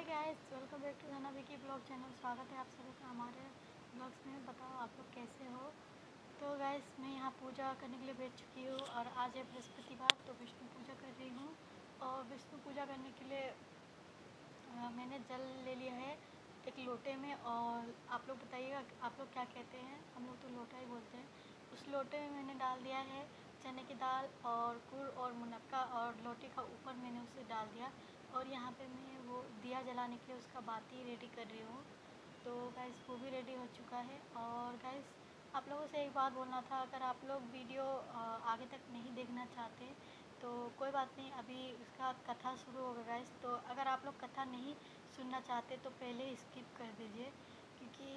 Hi guys, welcome back to Dhana Vicky blog channel. स्वागत है आप सभी का हमारे ब्लॉग्स में। बताओ आप लोग कैसे हो। तो गाइस, मैं यहाँ पूजा करने के लिए बैठ चुकी हूँ और आज है बृहस्पतिवार, तो विष्णु पूजा कर रही हूँ। और विष्णु पूजा करने के लिए मैंने जल ले लिया है एक लोटे में। और आप लोग बताइएगा आप लोग क्या कहते हैं। हम लोग तो लोटा ही बोलते हैं। उस लोटे में मैंने डाल दिया है चने की दाल और गुड़ और मुनक्का, और लोटे का ऊपर मैंने उसे डाल दिया। और यहाँ पे मैं वो दिया जलाने के लिए उसका बाती रेडी कर रही हूँ। तो गाइस, वो भी रेडी हो चुका है। और गाइस, आप लोगों से एक बात बोलना था, अगर आप लोग वीडियो आगे तक नहीं देखना चाहते तो कोई बात नहीं, अभी उसका कथा शुरू होगा गाइस। तो अगर आप लोग कथा नहीं सुनना चाहते तो पहले स्किप कर दीजिए, क्योंकि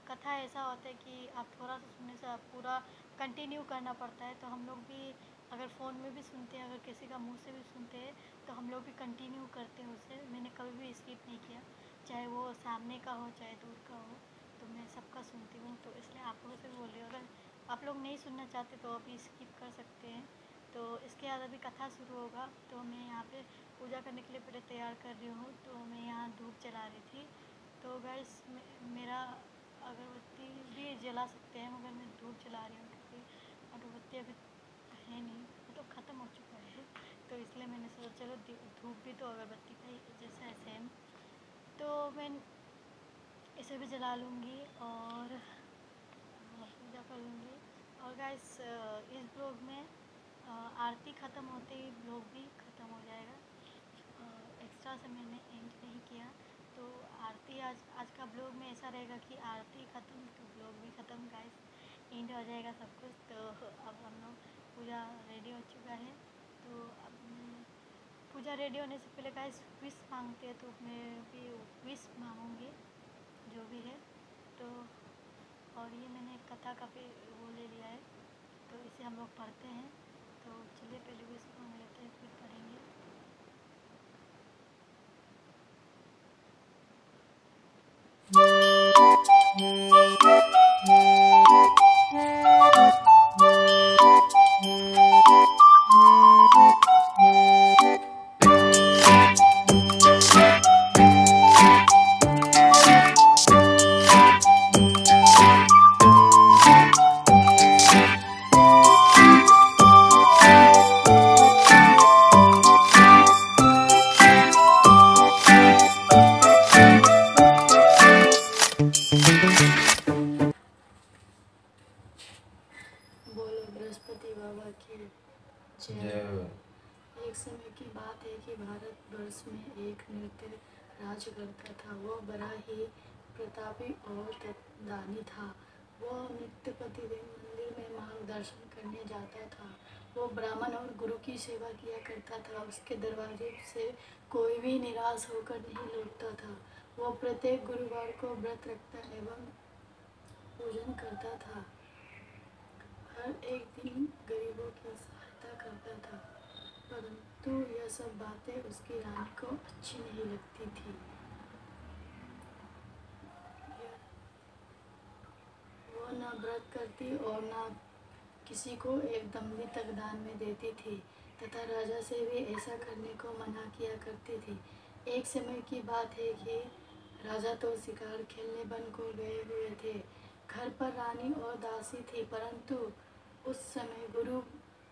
कथा ऐसा होता है कि आप थोड़ा सा सुनने से आप पूरा कंटिन्यू करना पड़ता है। तो हम लोग भी अगर फ़ोन में भी सुनते हैं, अगर किसी का मुंह से भी सुनते हैं तो हम लोग भी कंटिन्यू करते हैं उसे। मैंने कभी भी स्किप नहीं किया, चाहे वो सामने का हो चाहे दूर का हो, तो मैं सबका सुनती हूँ। तो इसलिए आप लोगों से बोल रही हूँ, अगर आप लोग नहीं सुनना चाहते तो अभी स्किप कर सकते हैं। तो इसके बाद अभी कथा शुरू होगा। तो मैं यहाँ पे पूजा करने के लिए पहले तैयार कर रही हूँ। तो मैं यहाँ धूप जला रही थी। तो गाइस, मेरा अगरबत्ती भी जला सकते हैं, मगर मैं धूप जला रही हूँ क्योंकि अगरबत्ती अभी है नहीं, वो तो ख़त्म हो चुका है। तो इसलिए मैंने सोचा चलो धूप भी तो अगरबत्ती का ही जैसा है सेम, तो मैं इसे भी जला लूँगी और पूजा कर लूँगी। और गाइस, इस ब्लॉग में आरती ख़त्म होते ही ब्लॉग भी ख़त्म हो जाएगा। एक्स्ट्रा से मैंने एंड नहीं किया। तो आरती आज का ब्लॉग में ऐसा रहेगा कि आरती ख़त्म तो ब्लॉग भी ख़त्म गाइस, एंड हो जाएगा सब कुछ। तो अब हम लोग पूजा रेडी हो चुका है। तो अब पूजा रेडी होने से पहले गाइस विश मांगते हैं, तो मैं भी विश मांगूँगी जो भी है। तो और ये मैंने कथा का भी वो ले लिया है, तो इसे हम लोग पढ़ते हैं। तो चलिए पहले विश मांग लेते हैं, फिर पढ़ेंगे। बोलो बृहस्पति बाबा की जय। एक समय की बात है कि भारतवर्ष में एक नृत्य राज करता था। वह बड़ा ही प्रतापी और दानी था। वह नृत्य प्रतिदिन मंदिर में मार्गदर्शन करने जाता था। वो ब्राह्मण और गुरु की सेवा किया करता था। उसके दरवाजे से कोई भी निराश होकर नहीं लौटता था। वो प्रत्येक गुरुवार को व्रत रखता एवं पूजन करता था। हर एक दिन गरीबों की सहायता करता था। परंतु यह सब बातें उसकी रानी को अच्छी नहीं लगती थी। वो न व्रत करती और न किसी को एक दम्भी तक दान में देती थी, तथा राजा से भी ऐसा करने को मना किया करती थी। एक समय की बात है कि राजा तो शिकार खेलने वन को गए हुए थे। घर पर रानी और दासी थी, परंतु उस समय गुरु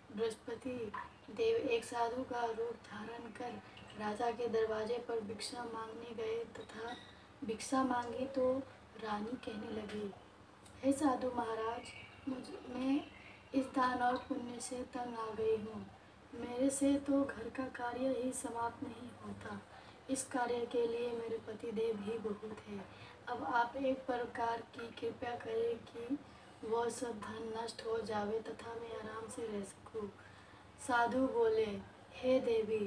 बृहस्पति देव एक साधु का रूप धारण कर राजा के दरवाजे पर भिक्षा मांगने गए, तथा भिक्षा मांगी तो रानी कहने लगी, हे साधु महाराज, मैं इस दान और पुण्य से तंग आ गई हूँ। मेरे से तो घर का कार्य ही समाप्त नहीं होता। इस कार्य के लिए मेरे पति देव ही बहुत है। अब आप एक प्रकार की कृपा करें कि वह सब धन नष्ट हो जावे तथा मैं आराम से रह सकूँ। साधु बोले, हे देवी,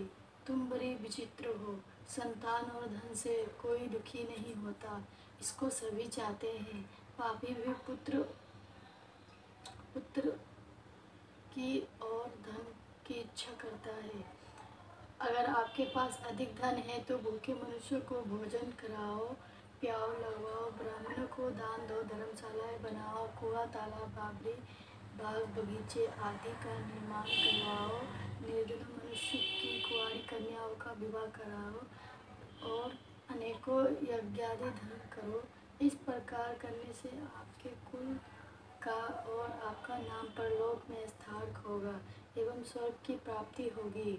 तुम बड़ी विचित्र हो। संतान और धन से कोई दुखी नहीं होता, इसको सभी चाहते हैं। पापी भी पुत्र की और धन की इच्छा करता है। अगर आपके पास अधिक धन है तो भूखे मनुष्य को भोजन कराओ, प्याओ, लगवाओ, ब्राह्मणों को दान दो, धर्मशालाएं बनाओ, कुआं, तालाब, बावड़ी, बाग बगीचे आदि का निर्माण करवाओ, निर्धन मनुष्य की कुंवारी कन्याओं का विवाह कराओ और अनेकों यज्ञादि धन करो। इस प्रकार करने से आपके कुल का और आपका नाम परलोक में स्थायक होगा एवं स्वर्ग की प्राप्ति होगी।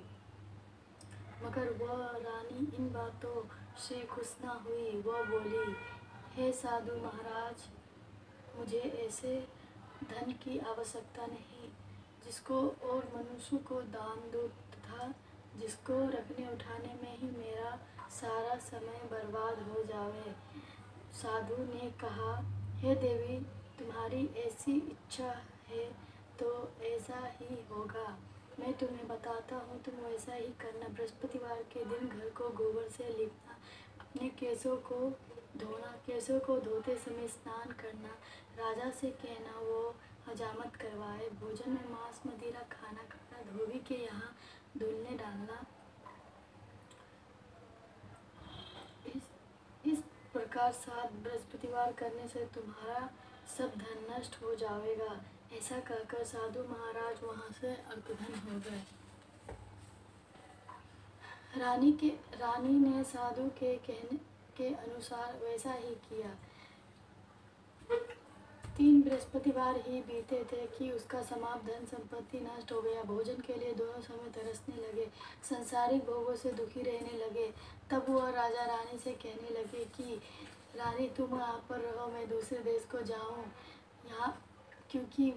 मगर वह रानी इन बातों से खुश न हुई। वह बोली, हे साधु महाराज, मुझे ऐसे धन की आवश्यकता नहीं जिसको और मनुष्य को दान दो तथा जिसको रखने उठाने में ही मेरा सारा समय बर्बाद हो जावे। साधु ने कहा, हे देवी, तुम्हारी ऐसी इच्छा है तो ऐसा ही होगा। मैं तुम्हें बताता हूँ, तुम वैसा ही करना। बृहस्पतिवार के दिन घर को गोबर से लीपना, अपने केशों को धोना, केशों को धोते समय स्नान करना, राजा से कहना वो हजामत करवाए, भोजन में मांस मदिरा खाना, कपड़ा धोबी के यहाँ धुलने डालना। इस प्रकार 7 बृहस्पतिवार करने से तुम्हारा सब धन नष्ट हो जाएगा। ऐसा कहकर साधु महाराज वहाँ से अर्धधन हो गए। रानी ने साधु के कहने के अनुसार वैसा ही किया। 3 बृहस्पतिवार ही बीते थे कि उसका समाप्त धन संपत्ति नष्ट हो गया। भोजन के लिए दोनों समय तरसने लगे, संसारिक भोगों से दुखी रहने लगे। तब वह राजा रानी से कहने लगे कि रानी, तुम यहाँ पर रहो, मैं दूसरे देश को जाऊँ, यहाँ क्योंकि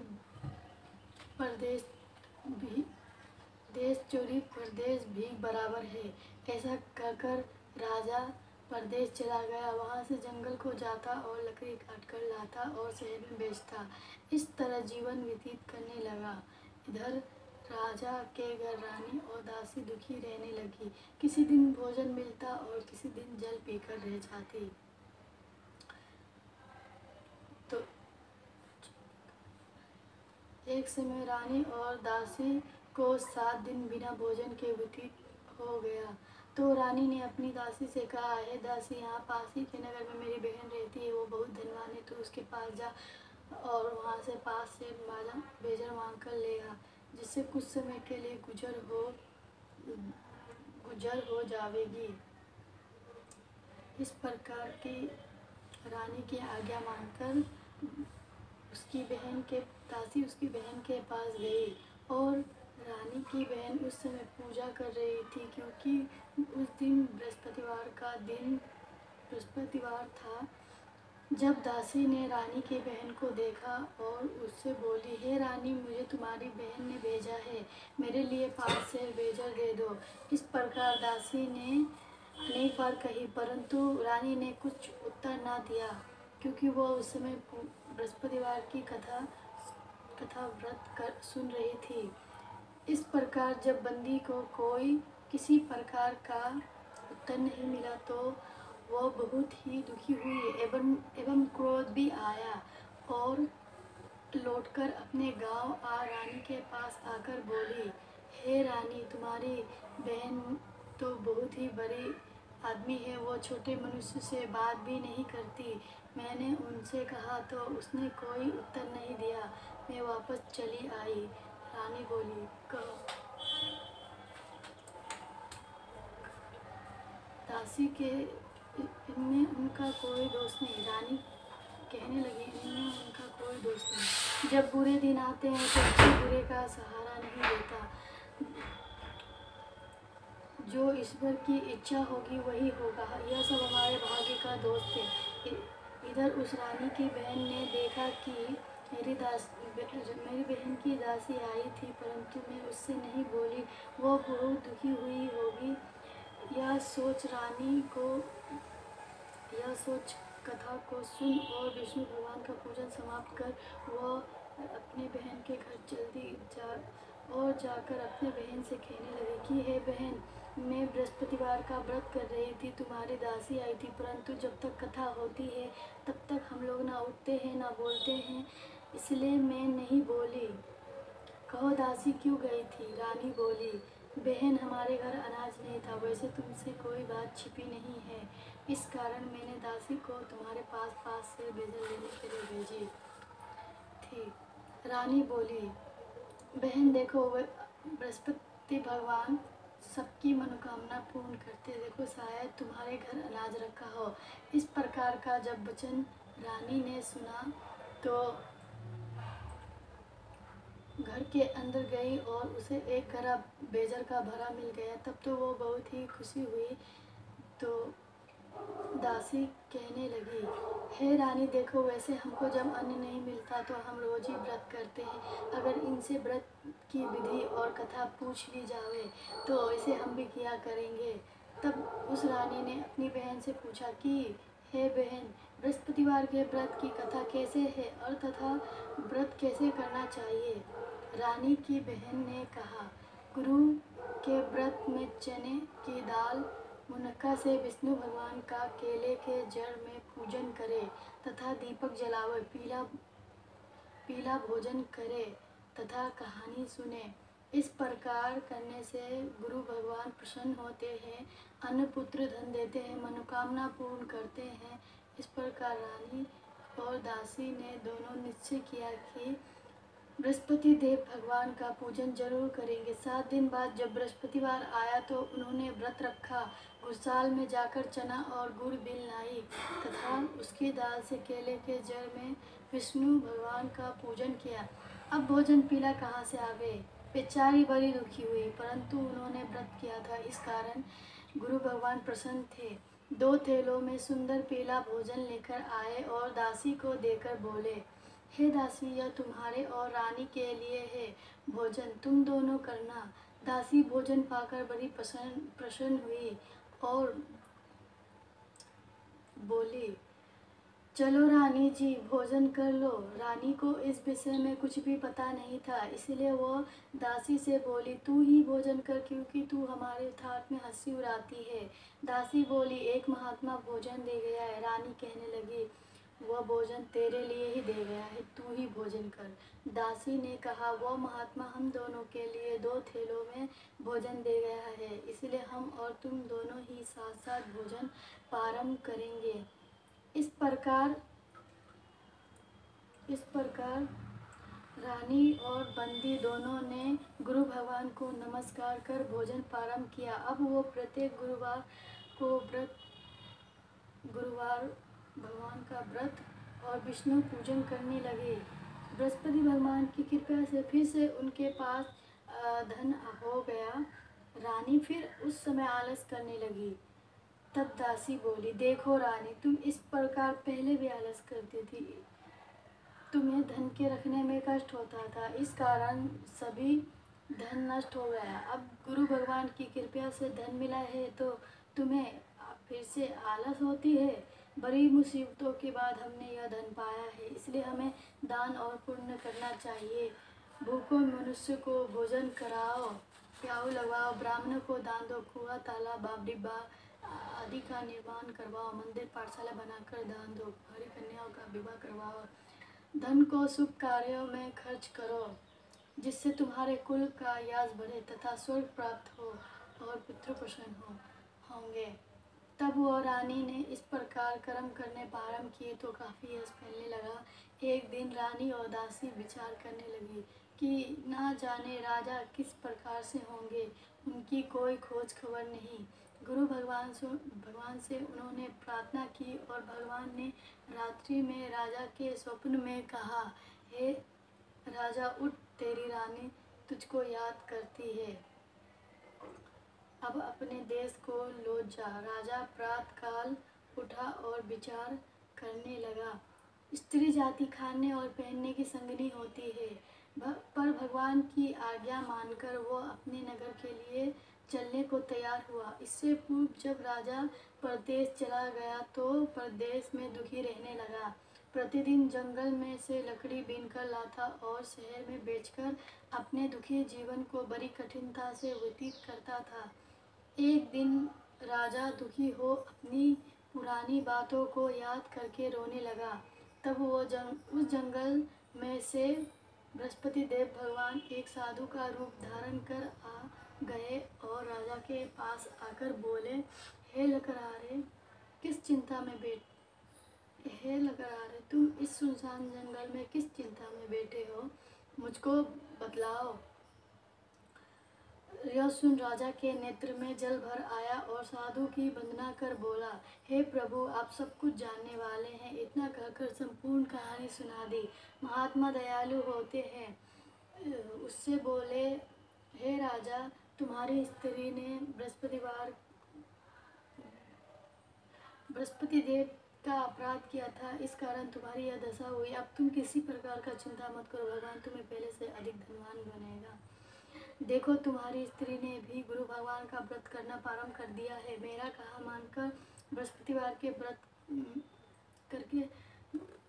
परदेश भी देश चोरी परदेश भी बराबर है। ऐसा कहकर राजा परदेश चला गया। वहाँ से जंगल को जाता और लकड़ी काट कर लाता और शहर में बेचता। इस तरह जीवन व्यतीत करने लगा। इधर राजा के घर रानी और दासी दुखी रहने लगी। किसी दिन भोजन मिलता और किसी दिन जल पीकर रह जाती। तो एक समय रानी और दासी को 7 दिन बिना भोजन के व्यतीत हो गया। तो रानी ने अपनी दासी से कहा, हे दासी, यहाँ पास ही के नगर में मेरी बहन रहती है, वो बहुत धनवान है, तो उसके पास जा और वहाँ से पास से बेजर मांग कर ले आ, जिससे कुछ समय के लिए गुजर हो जावेगी। इस प्रकार की रानी की आज्ञा मानकर दासी उसकी बहन के पास गई और रानी की बहन उस समय पूजा कर रही थी, क्योंकि उस दिन बृहस्पतिवार था। जब दासी ने रानी की बहन को देखा और उससे बोली, हे रानी, मुझे तुम्हारी बहन ने भेजा है, मेरे लिए 5 सेर बेजर दे दो। इस प्रकार दासी ने अनेक बार कही, परंतु रानी ने कुछ उत्तर न दिया, क्योंकि वह उस समय बृहस्पतिवार की कथा व्रत सुन रही थी। इस प्रकार जब बंदी को कोई किसी प्रकार का उत्तर नहीं मिला तो वह बहुत ही दुखी हुई एवं क्रोध भी आया और लौटकर अपने गांव आ रानी के पास आकर बोली, हे रानी, तुम्हारी बहन तो बहुत ही बड़ी आदमी है, वो छोटे मनुष्य से बात भी नहीं करती। मैंने उनसे कहा तो उसने कोई उत्तर नहीं दिया, मैं वापस चली आई। रानी बोली, कहो। दासी के इनमें उनका कोई दोष नहीं। रानी कहने लगी, इनमें उनका कोई दोष नहीं। जब बुरे दिन आते हैं तो कोई बुरे का सहारा नहीं देता। जो ईश्वर की इच्छा होगी वही होगा। यह सब हमारे भाग्य का दोष थे। इधर उस रानी की बहन ने देखा कि मेरी बहन की दासी आई थी, परंतु मैं उससे नहीं बोली। वो बहुत दुखी हुई होगी। यह सोच कथा को सुन और विष्णु भगवान का पूजन समाप्त कर वह अपनी बहन के घर जाकर अपने बहन से कहने लगी कि हे बहन, मैं बृहस्पतिवार का व्रत कर रही थी, तुम्हारी दासी आई थी, परंतु जब तक कथा होती है तब तक हम लोग ना उठते हैं ना बोलते हैं, इसलिए मैं नहीं बोली। कहो दासी क्यों गई थी? रानी बोली, बहन, हमारे घर अनाज नहीं था, वैसे तुमसे कोई बात छिपी नहीं है, इस कारण मैंने दासी को तुम्हारे पास से बेजर लेने के लिए भेजी थी। रानी बोली, बहन देखो, बृहस्पति भगवान सबकी मनोकामना पूर्ण करते देखो, शायद तुम्हारे घर अनाज रखा हो। इस प्रकार का जब वचन रानी ने सुना तो घर के अंदर गई और उसे एक घड़ा बेजर का भरा मिल गया। तब तो वो बहुत ही खुशी हुई। तो दासी कहने लगी, हे रानी देखो, वैसे हमको जब अन्न नहीं मिलता तो हम रोज ही व्रत करते हैं। अगर इनसे व्रत की विधि और कथा पूछ ली जावे तो इसे हम भी किया करेंगे। तब उस रानी ने अपनी बहन से पूछा कि हे बहन, बृहस्पतिवार के व्रत की कथा कैसे है और तथा व्रत कैसे करना चाहिए। रानी की बहन ने कहा, गुरु के व्रत में चने की दाल मुनक्का से विष्णु भगवान का केले के जड़ में पूजन करे तथा दीपक जलावे, पीला भोजन करे तथा कहानी सुने। इस प्रकार करने से गुरु भगवान प्रसन्न होते हैं, अन्न पुत्र धन देते हैं, मनोकामना पूर्ण करते हैं। इस प्रकार रानी और दासी ने दोनों निश्चय किया कि बृहस्पति देव भगवान का पूजन जरूर करेंगे। 7 दिन बाद जब बृहस्पतिवार आया तो उन्होंने व्रत रखा। गुरसाल में जाकर चना और गुड़ बिल लाई तथा उसकी दाल से केले के जड़ में विष्णु भगवान का पूजन किया। अब भोजन पीला कहाँ से आवे। बेचारी बड़ी दुखी हुई, परंतु उन्होंने व्रत किया था, इस कारण गुरु भगवान प्रसन्न थे। 2 थैलों में सुंदर पीला भोजन लेकर आए और दासी को देकर बोले, हे दासी, यह तुम्हारे और रानी के लिए है भोजन, तुम दोनों करना। दासी भोजन पाकर बड़ी प्रसन्न हुई और बोली, चलो रानी जी, भोजन कर लो। रानी को इस विषय में कुछ भी पता नहीं था, इसलिए वो दासी से बोली, तू ही भोजन कर, क्योंकि तू हमारे ठाट में हंसी उड़ाती है। दासी बोली, एक महात्मा भोजन दे गया है। रानी कहने लगी, वह भोजन तेरे लिए ही दे गया है, तू ही भोजन कर। दासी ने कहा, वह महात्मा हम दोनों के लिए 2 थैलों में भोजन दे गया है, इसलिए हम और तुम दोनों ही साथ साथ भोजन प्रारंभ करेंगे। इस प्रकार रानी और बंदी दोनों ने गुरु भगवान को नमस्कार कर भोजन प्रारंभ किया। अब वो प्रत्येक गुरुवार भगवान का व्रत और विष्णु पूजन करने लगे। बृहस्पति भगवान की कृपा से फिर से उनके पास धन हो गया। रानी फिर उस समय आलस करने लगी। तब दासी बोली, देखो रानी, तुम इस प्रकार पहले भी आलस करती थी, तुम्हें धन के रखने में कष्ट होता था, इस कारण सभी धन नष्ट हो गया। अब गुरु भगवान की कृपा से धन मिला है तो तुम्हें फिर से आलस होती है। बड़ी मुसीबतों के बाद हमने यह धन पाया है, इसलिए हमें दान और पुण्य करना चाहिए। भूखों मनुष्य को भोजन कराओ, प्याऊ लगवाओ, ब्राह्मणों को दान दो, कुआं, तालाब, बाप डिब्बा आदि का निर्माण करवाओ, मंदिर पाठशाला बनाकर दान दो, हरी कन्याओं का विवाह करवाओ। धन को शुभ कार्यों में खर्च करो, जिससे तुम्हारे कुल का यश बढ़े तथा स्वर्ग प्राप्त हो और पुत्र प्रसन्न होंगे। तब वह रानी ने इस प्रकार कर्म करने प्रारंभ किए तो काफ़ी यश फैलने लगा। एक दिन रानी और दासी विचार करने लगी कि ना जाने राजा किस प्रकार से होंगे, उनकी कोई खोज खबर नहीं। गुरु भगवान से उन्होंने प्रार्थना की और भगवान ने रात्रि में राजा के स्वप्न में कहा, हे राजा, उठ, तेरी रानी तुझको याद करती है, अब अपने देश को लौट जा। राजा प्रातःकाल उठा और विचार करने लगा। स्त्री जाति खाने और पहनने की संगनी होती है, पर भगवान की आज्ञा मानकर वो अपने नगर के लिए चलने को तैयार हुआ। इससे पूर्व जब राजा परदेश चला गया तो परदेश में दुखी रहने लगा। प्रतिदिन जंगल में से लकड़ी बीनकर लाता और शहर में बेचकर अपने दुखी जीवन को बड़ी कठिनता से व्यतीत करता था। एक दिन राजा दुखी हो अपनी पुरानी बातों को याद करके रोने लगा। तब वो उस जंगल में से बृहस्पति देव भगवान एक साधु का रूप धारण कर आ गए और राजा के पास आकर बोले, हे लकड़हारे, तुम इस सुनसान जंगल में किस चिंता में बैठे हो, मुझको बतलाओ। यह सुन राजा के नेत्र में जल भर आया और साधु की वंदना कर बोला, हे प्रभु, आप सब कुछ जानने वाले हैं। इतना कहकर संपूर्ण कहानी सुना दी। महात्मा दयालु होते हैं। उससे बोले, हे राजा, तुम्हारी स्त्री ने बृहस्पति देव का अपराध किया था, इस कारण तुम्हारी यह दशा हुई। अब तुम किसी प्रकार का चिंता मत करो, भगवान तुम्हें पहले से अधिक धनवान बनाएगा। देखो, तुम्हारी स्त्री ने भी गुरु भगवान का व्रत करना प्रारंभ कर दिया है। मेरा कहा मानकर बृहस्पतिवार के व्रत करके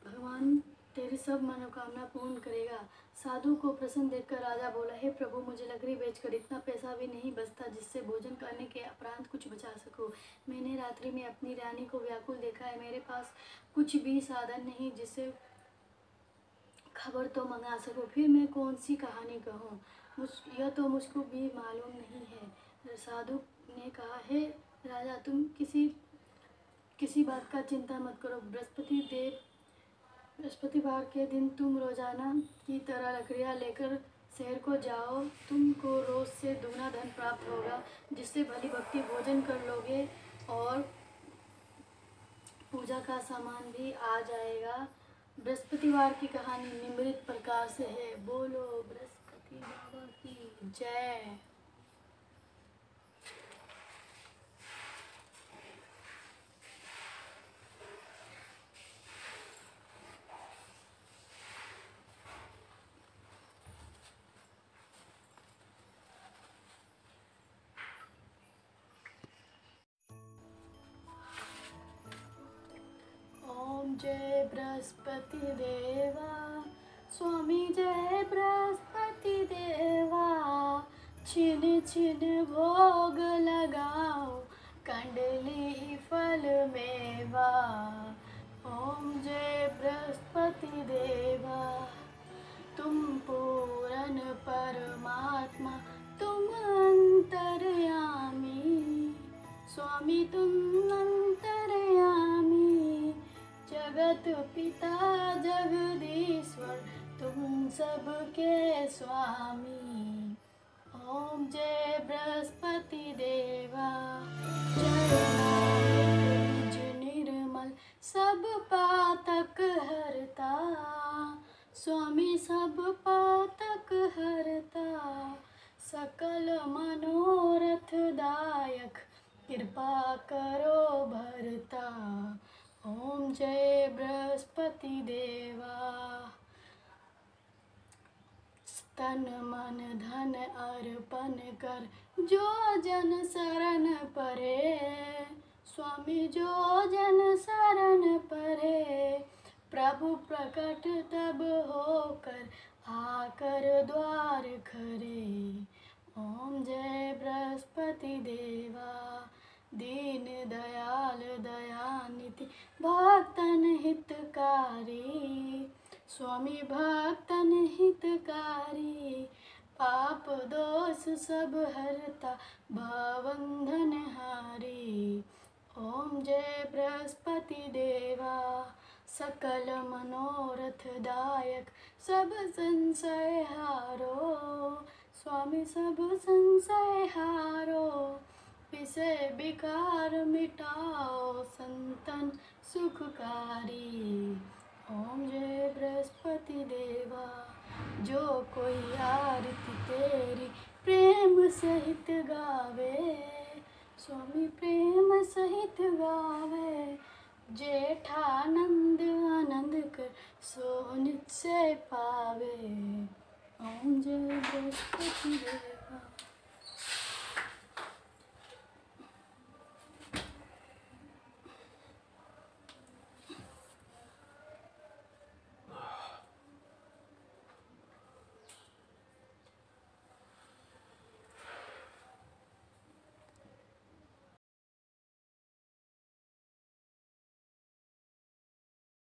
भगवान तेरी सब मनोकामना पूर्ण करेगा। साधु को प्रसन्न देखकर राजा बोला, हे प्रभु, मुझे लकड़ी बेचकर इतना पैसा भी नहीं बचता जिससे भोजन करने के उपरांत कुछ बचा सकूं। मैंने रात्रि में अपनी रानी को व्याकुल देखा है। मेरे पास कुछ भी साधन नहीं जिससे खबर तो मंगा सकूं। फिर मैं कौन सी कहानी कहूँ, यह तो मुझको भी मालूम नहीं है। साधु ने कहा, हे राजा, तुम किसी बात का चिंता मत करो। बृहस्पतिवार के दिन तुम रोजाना की तरह लकड़ियाँ लेकर शहर को जाओ। तुमको रोज से दुगना धन प्राप्त होगा, जिससे भली भक्ति भोजन कर लोगे और पूजा का सामान भी आ जाएगा। बृहस्पतिवार की कहानी निम्नलिखित प्रकार से है। बोलो बृहस्पति बाबा की जय। जय बृहस्पति देवा, स्वामी जय बृहस्पति देवा। छिन छिन भोग लगाओ, कंडली फल मेवा। ओम जय बृहस्पति देवा। तुम पूर्ण परमात्मा, तुम अंतर्यामी। स्वामी तुम अंतर्यामी, जगत पिता जगदीश्वर, तुम सबके स्वामी। ओम जय बृहस्पति देवा। जय निर्मल सब पातक हरता, स्वामी सब पातक हरता। सकल मनोरथ दायक, कृपा करो भरता। ओम जय बृहस्पति देवा। तन मन धन अर्पण कर, जो जन शरण परे। स्वामी जो जन शरण परे, प्रभु प्रकट तब होकर, आकर द्वार खरे। ओम जय बृहस्पति देवा। दीन दयाल दयानिधि, भक्तन हितकारी। स्वामी भक्तन हितकारी, पाप दोष सब हरता, भवबंधन हारी। ओम जय बृहस्पति देवा। सकल मनोरथ दायक, सब संशय हारो। स्वामी सब संशय हारो, विषय विकार मिटाओ, संतन सुखकारी। ओम जय बृहस्पति देवा। जो कोई आरती तेरी प्रेम सहित गावे। स्वामी प्रेम सहित गावे, जेठानंद आनंद कर, सो निश्चय पावे। ओम जय बृहस्पति देवा।